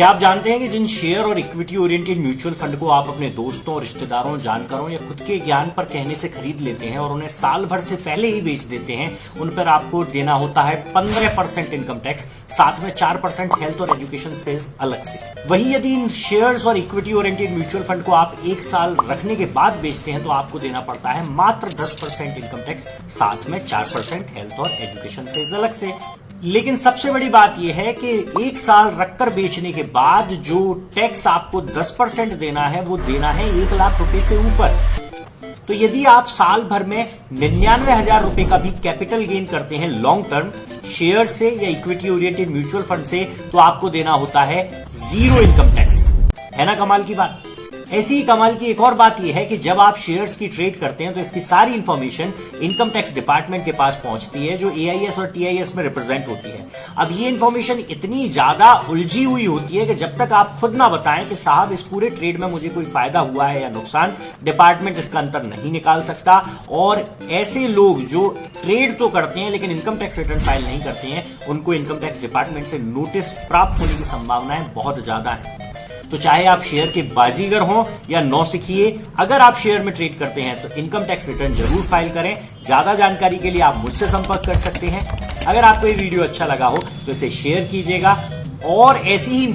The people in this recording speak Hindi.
क्या आप जानते हैं कि जिन शेयर और इक्विटी ओरिएंटेड म्यूचुअल फंड को आप अपने दोस्तों, रिश्तेदारों, जानकारों या खुद के ज्ञान पर कहने से खरीद लेते हैं और उन्हें साल भर से पहले ही बेच देते हैं, उन पर आपको देना होता है 15% इनकम टैक्स, साथ में 4% हेल्थ और एजुकेशन सेस अलग से। वही यदि इन शेयर्स और इक्विटी ओरिएंटेड म्यूचुअल फंड को आप एक साल रखने के बाद बेचते हैं तो आपको देना पड़ता है मात्र 10% इनकम टैक्स, साथ में 4% हेल्थ और एजुकेशन सेस अलग से। लेकिन सबसे बड़ी बात यह है कि एक साल रखकर बेचने के बाद जो टैक्स आपको 10% देना है वो देना है 1 लाख रुपए से ऊपर। तो यदि आप साल भर में 99,000 रुपए का भी कैपिटल गेन करते हैं लॉन्ग टर्म शेयर से या इक्विटी ओरिएंटेड म्यूचुअल फंड से, तो आपको देना होता है 0 इनकम टैक्स। है ना कमाल की बात। ऐसी ही कमाल की एक और बात यह है कि जब आप शेयर्स की ट्रेड करते हैं तो इसकी सारी इंफॉर्मेशन इनकम टैक्स डिपार्टमेंट के पास पहुंचती है, जो AIS और TIS में रिप्रेजेंट होती है। अब ये इंफॉर्मेशन इतनी ज्यादा उलझी हुई होती है कि जब तक आप खुद ना बताएं कि साहब इस पूरे ट्रेड में मुझे कोई फायदा हुआ है या नुकसान, डिपार्टमेंट इसका अंतर नहीं निकाल सकता। और ऐसे लोग जो ट्रेड तो करते हैं लेकिन इनकम टैक्स रिटर्न फाइल नहीं करते हैं, उनको इनकम टैक्स डिपार्टमेंट से नोटिस प्राप्त होने की संभावनाएं बहुत ज्यादा है। तो चाहे आप शेयर के बाजीगर हों या नौसिखिए, अगर आप शेयर में ट्रेड करते हैं तो इनकम टैक्स रिटर्न जरूर फाइल करें। ज्यादा जानकारी के लिए आप मुझसे संपर्क कर सकते हैं। अगर आपको ये वीडियो अच्छा लगा हो तो इसे शेयर कीजिएगा और ऐसी ही